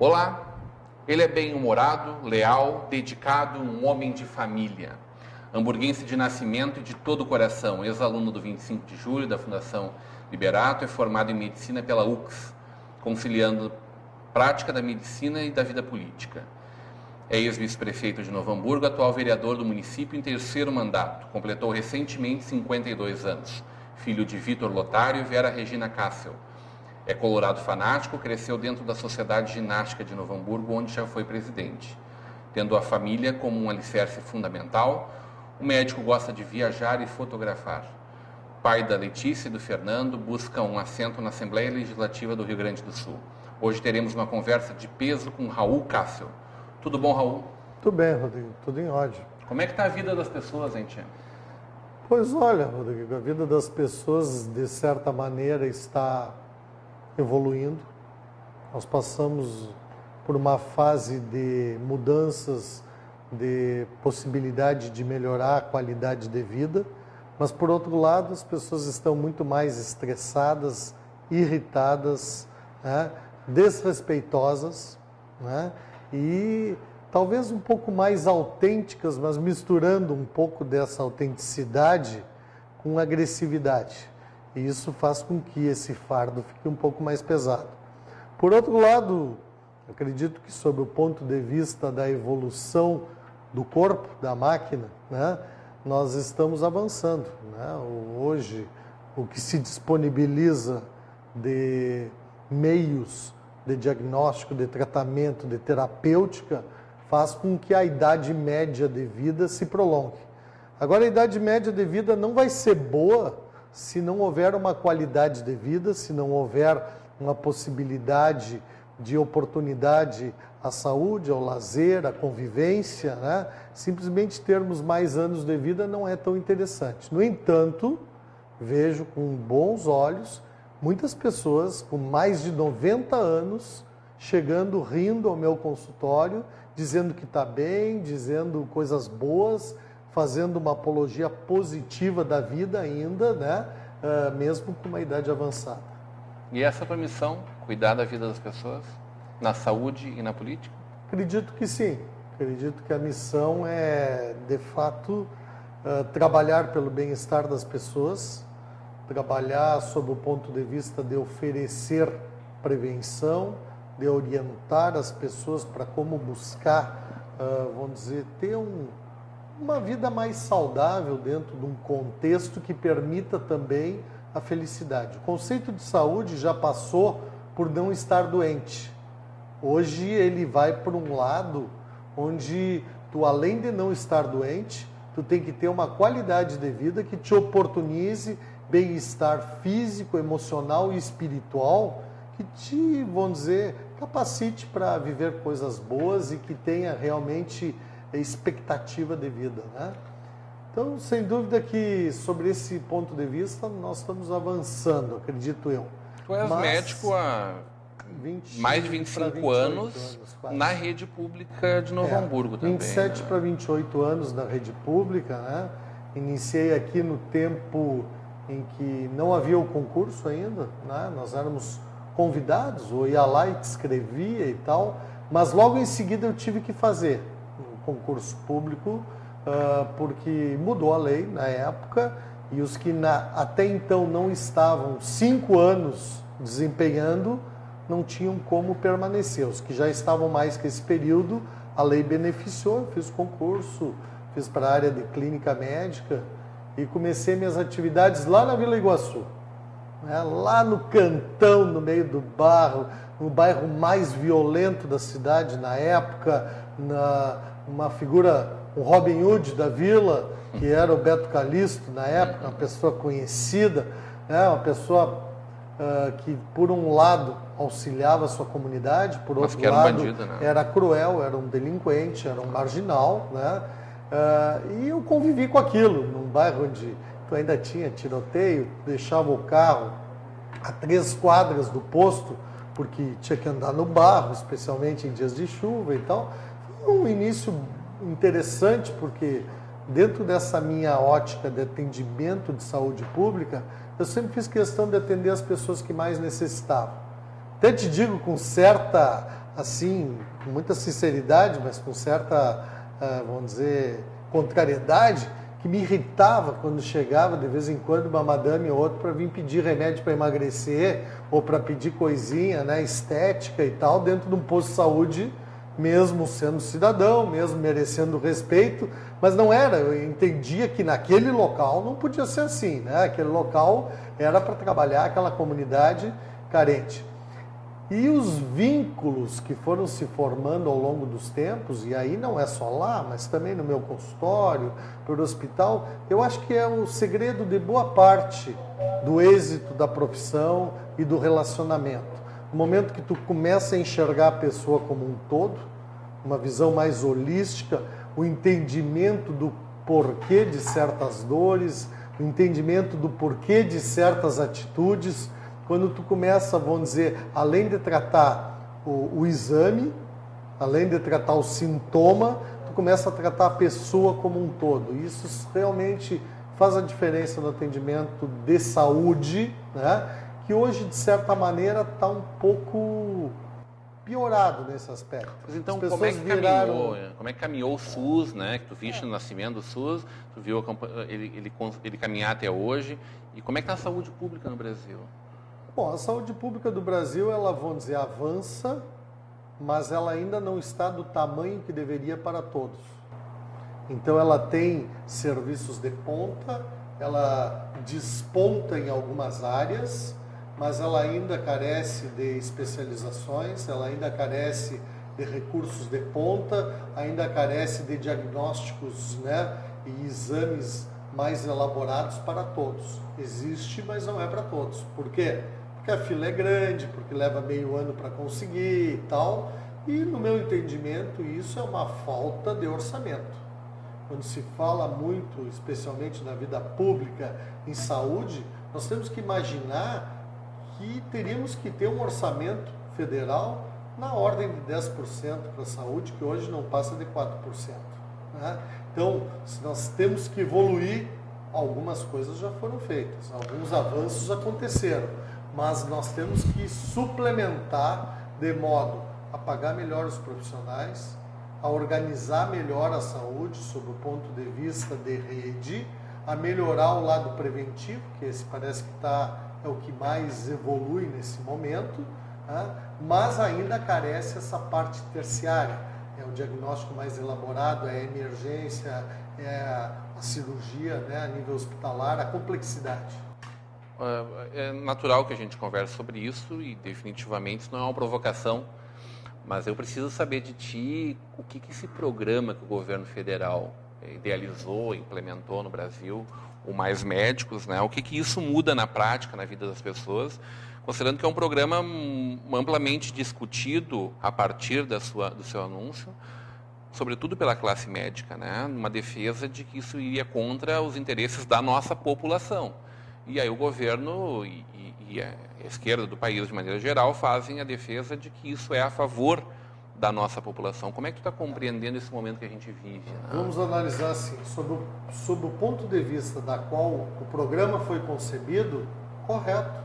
Olá, ele é bem-humorado, leal, dedicado, um homem de família. Hamburguense de nascimento e de todo o coração, ex-aluno do 25 de julho da Fundação Liberato, é formado em medicina pela UX, conciliando prática da medicina e da vida política. É ex-vice-prefeito de Novo Hamburgo, atual vereador do município em terceiro mandato. Completou recentemente 52 anos. Filho de Vitor Lotário e Vera Regina Kassel. É colorado fanático, cresceu dentro da Sociedade Ginástica de Novo Hamburgo, onde já foi presidente. Tendo a família como um alicerce fundamental, o médico gosta de viajar e fotografar. Pai da Letícia e do Fernando, busca um assento na Assembleia Legislativa do Rio Grande do Sul. Hoje teremos uma conversa de peso com Raul Kassel. Tudo bom, Raul? Tudo bem, Rodrigo. Tudo em ordem. Como é que está a vida das pessoas, hein, Tia? Pois olha, Rodrigo, a vida das pessoas, de certa maneira, está evoluindo. Nós passamos por uma fase de mudanças, de possibilidade de melhorar a qualidade de vida, mas, por outro lado, as pessoas estão muito mais estressadas, irritadas, né, desrespeitosas, né, e talvez um pouco mais autênticas, mas misturando um pouco dessa autenticidade com agressividade. E isso faz com que esse fardo fique um pouco mais pesado. Por outro lado, acredito que, sob o ponto de vista da evolução do corpo, da máquina, né, nós estamos avançando, né? Hoje, o que se disponibiliza de meios de diagnóstico, de tratamento, de terapêutica, faz com que a idade média de vida se prolongue. Agora, a idade média de vida não vai ser boa se não houver uma qualidade de vida, se não houver uma possibilidade de oportunidade à saúde, ao lazer, à convivência, né? Simplesmente termos mais anos de vida não é tão interessante. No entanto, vejo com bons olhos muitas pessoas com mais de 90 anos chegando, rindo ao meu consultório, dizendo que está bem, dizendo coisas boas, fazendo uma apologia positiva da vida ainda, né? Mesmo com uma idade avançada. E essa é a tua missão? Cuidar da vida das pessoas? Na saúde e na política? Acredito que sim. Acredito que a missão é, de fato, trabalhar pelo bem-estar das pessoas, trabalhar sob o ponto de vista de oferecer prevenção, de orientar as pessoas para como buscar, vamos dizer, ter uma vida mais saudável dentro de um contexto que permita também a felicidade. O conceito de saúde já passou por não estar doente. Hoje ele vai por um lado onde tu, além de não estar doente, tu tem que ter uma qualidade de vida que te oportunize bem-estar físico, emocional e espiritual, que te, vamos dizer, capacite para viver coisas boas e que tenha realmente expectativa de vida, né? Então, sem dúvida que, sobre esse ponto de vista, nós estamos avançando, acredito eu. Tu és médico há mais de 25 anos na rede pública de Novo Hamburgo também. 27 né? para 28 anos na rede pública, né? Iniciei aqui no tempo em que não havia o concurso ainda, né? Nós éramos convidados, ou ia lá e te escrevia e tal, mas logo em seguida eu tive que fazer um concurso público, porque mudou a lei na época, e os que até então não estavam 5 anos desempenhando, não tinham como permanecer. Os que já estavam mais que esse período, a lei beneficiou, eu fiz concurso, fiz para a área de clínica médica, e comecei minhas atividades lá na Vila Iguaçu, né? Lá no cantão, no meio do bairro, no bairro mais violento da cidade na época, uma figura, um Robin Hood da vila, que era o Beto Calixto na época, uma pessoa conhecida, né? Uma pessoa que, por um lado, auxiliava a sua comunidade, por outro lado, bandido, né? Era cruel, era um delinquente, era um marginal, né? E eu convivi com aquilo, num bairro onde tu ainda tinha tiroteio, deixava o carro a 3 quadras do posto, porque tinha que andar no barro, especialmente em dias de chuva e tal. Foi um início interessante, porque dentro dessa minha ótica de atendimento de saúde pública, eu sempre fiz questão de atender as pessoas que mais necessitavam. até te digo com certa, assim, com muita sinceridade, mas com certa, vamos dizer, contrariedade, que me irritava quando chegava de vez em quando uma madame ou outra para vir pedir remédio para emagrecer ou para pedir coisinha, né, estética e tal, dentro de um posto de saúde, mesmo sendo cidadão, mesmo merecendo respeito, mas não era, eu entendia que naquele local não podia ser assim, né? Aquele local era para trabalhar aquela comunidade carente. E os vínculos que foram se formando ao longo dos tempos, e aí não é só lá, mas também no meu consultório, pelo hospital, eu acho que é o segredo de boa parte do êxito da profissão e do relacionamento. No momento que tu começa a enxergar a pessoa como um todo, uma visão mais holística, o entendimento do porquê de certas dores, o entendimento do porquê de certas atitudes, quando tu começa, vamos dizer, além de tratar o exame, além de tratar o sintoma, tu começa a tratar a pessoa como um todo. Isso realmente faz a diferença no atendimento de saúde, né? Que hoje, de certa maneira, está um pouco piorado nesse aspecto. Mas então, como é que caminhou o SUS, né? Que tu viste no nascimento do SUS, tu viu ele caminhar até hoje, e como é que está a saúde pública no Brasil? Bom, a saúde pública do Brasil, ela, vamos dizer, avança, mas ela ainda não está do tamanho que deveria para todos. Então, ela tem serviços de ponta, ela desponta em algumas áreas, mas ela ainda carece de especializações, ela ainda carece de recursos de ponta, ainda carece de diagnósticos, né, e exames mais elaborados para todos. Existe, mas não é para todos. Por quê? Porque a fila é grande, porque leva meio ano para conseguir e tal, e no meu entendimento isso é uma falta de orçamento. Quando se fala muito, especialmente na vida pública, em saúde, nós temos que imaginar que teríamos que ter um orçamento federal na ordem de 10% para a saúde, que hoje não passa de 4%. Né? Então, se nós temos que evoluir, algumas coisas já foram feitas, alguns avanços aconteceram, mas nós temos que suplementar de modo a pagar melhor os profissionais, a organizar melhor a saúde sob o ponto de vista de rede, a melhorar o lado preventivo, que esse parece que é o que mais evolui nesse momento, né? Mas ainda carece essa parte terciária. É o diagnóstico mais elaborado, é a emergência, é a cirurgia, né, a nível hospitalar, a complexidade. É natural que a gente converse sobre isso e definitivamente isso não é uma provocação, mas eu preciso saber de ti o que esse programa que o governo federal idealizou, implementou no Brasil, o Mais Médicos, né? O que isso muda na prática, na vida das pessoas, considerando que é um programa amplamente discutido a partir do seu anúncio, sobretudo pela classe médica, né? Uma defesa de que isso iria contra os interesses da nossa população. E aí o governo e a esquerda do país, de maneira geral, fazem a defesa de que isso é a favor da nossa população. Como é que tu está compreendendo esse momento que a gente vive? Né? Vamos analisar assim, sob o ponto de vista da qual o programa foi concebido, correto.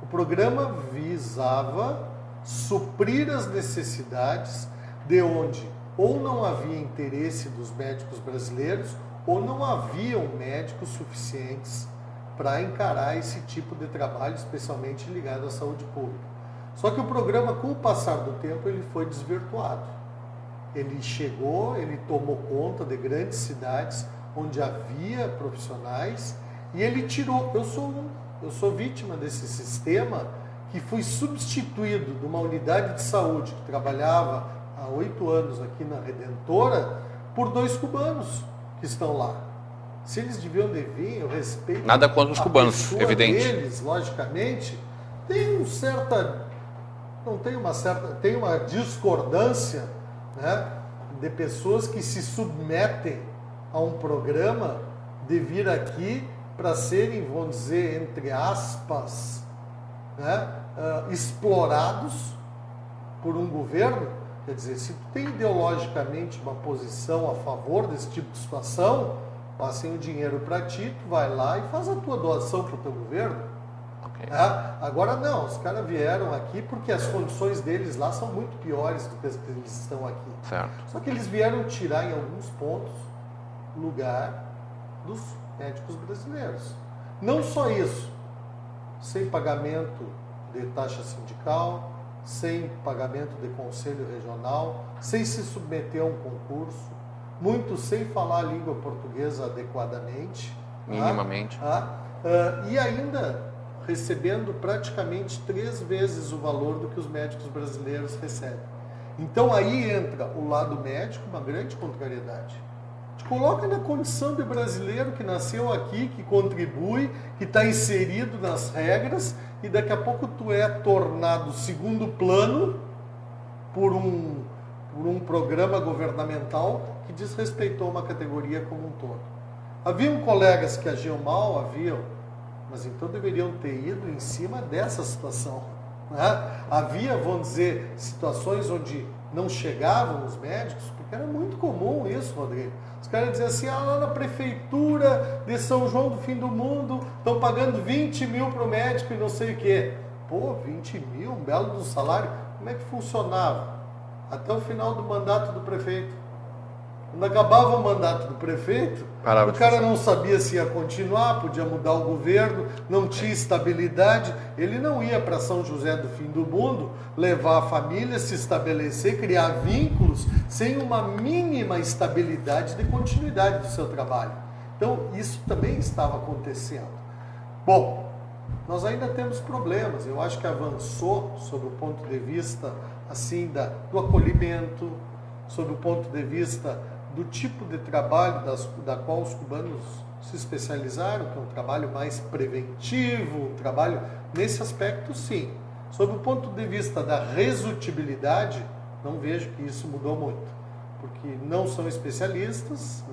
O programa visava suprir as necessidades de onde ou não havia interesse dos médicos brasileiros ou não haviam médicos suficientes para encarar esse tipo de trabalho, especialmente ligado à saúde pública. Só que o programa, com o passar do tempo, ele foi desvirtuado. Ele chegou, ele tomou conta de grandes cidades onde havia profissionais e ele tirou. Eu sou vítima desse sistema que fui substituído de uma unidade de saúde que trabalhava há 8 anos aqui na Redentora por 2 cubanos que estão lá. Se eles deviam vir, eu respeito. Nada contra os cubanos, evidente. Deles, logicamente, tem uma discordância, né, de pessoas que se submetem a um programa de vir aqui para serem, vamos dizer, entre aspas, né, explorados por um governo. Quer dizer, se tu tem ideologicamente uma posição a favor desse tipo de situação, passem o dinheiro para ti, tu vai lá e faz a tua doação para o teu governo. Okay. Agora não, os caras vieram aqui porque as condições deles lá são muito piores do que as que eles estão aqui. Certo. Só que eles vieram tirar em alguns pontos lugar dos médicos brasileiros. Não só isso, sem pagamento de taxa sindical, sem pagamento de conselho regional, sem se submeter a um concurso, muitos sem falar a língua portuguesa adequadamente. Minimamente. E ainda recebendo praticamente 3 vezes o valor do que os médicos brasileiros recebem. Então aí entra o lado médico, uma grande contrariedade. Te coloca na condição de brasileiro que nasceu aqui, que contribui, que está inserido nas regras, e daqui a pouco tu é tornado segundo plano por um programa governamental que desrespeitou uma categoria como um todo. Haviam colegas que agiam mal, mas então deveriam ter ido em cima dessa situação. Havia, vamos dizer, situações onde não chegavam os médicos, porque era muito comum isso, Rodrigo. Os caras diziam assim, lá na prefeitura de São João do Fim do Mundo estão pagando 20 mil para o médico e não sei o quê. 20 mil, um belo do salário. Como é que funcionava? Até o final do mandato do prefeito. Quando acabava o mandato do prefeito, o cara não sabia se ia continuar, podia mudar o governo, não tinha estabilidade. Ele não ia para São José do Fim do Mundo levar a família, se estabelecer, criar vínculos, sem uma mínima estabilidade de continuidade do seu trabalho. Então, isso também estava acontecendo. Bom, nós ainda temos problemas. Eu acho que avançou sob o ponto de vista assim, do acolhimento, sob o ponto de vista do tipo de trabalho da qual os cubanos se especializaram, que é um trabalho mais preventivo, um trabalho nesse aspecto, sim. Sob o ponto de vista da resutibilidade, não vejo que isso mudou muito, porque não são especialistas,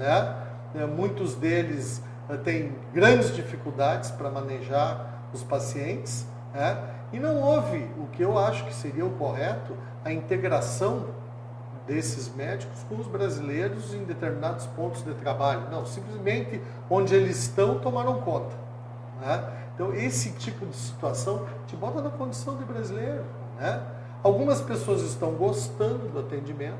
Muitos deles têm grandes dificuldades para manejar os pacientes, e não houve o que eu acho que seria o correto, a integração desses médicos com os brasileiros em determinados pontos de trabalho. Não, simplesmente onde eles estão tomaram conta. Então, esse tipo de situação te bota na condição de brasileiro. Algumas pessoas estão gostando do atendimento.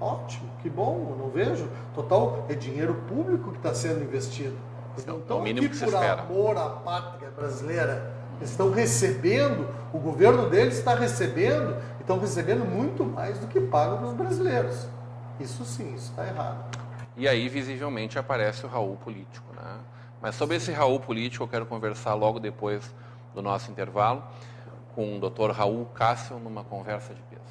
Ótimo, que bom, eu não vejo. Total, é dinheiro público que está sendo investido. Eles não estão aqui por amor à pátria brasileira. Eles estão recebendo, o governo deles está recebendo, estão recebendo muito mais do que pagam para os brasileiros. Isso sim, isso está errado. E aí, visivelmente, aparece o Raul político, Mas sobre esse Raul político, eu quero conversar logo depois do nosso intervalo com o Dr. Raul Cássio numa conversa de peso.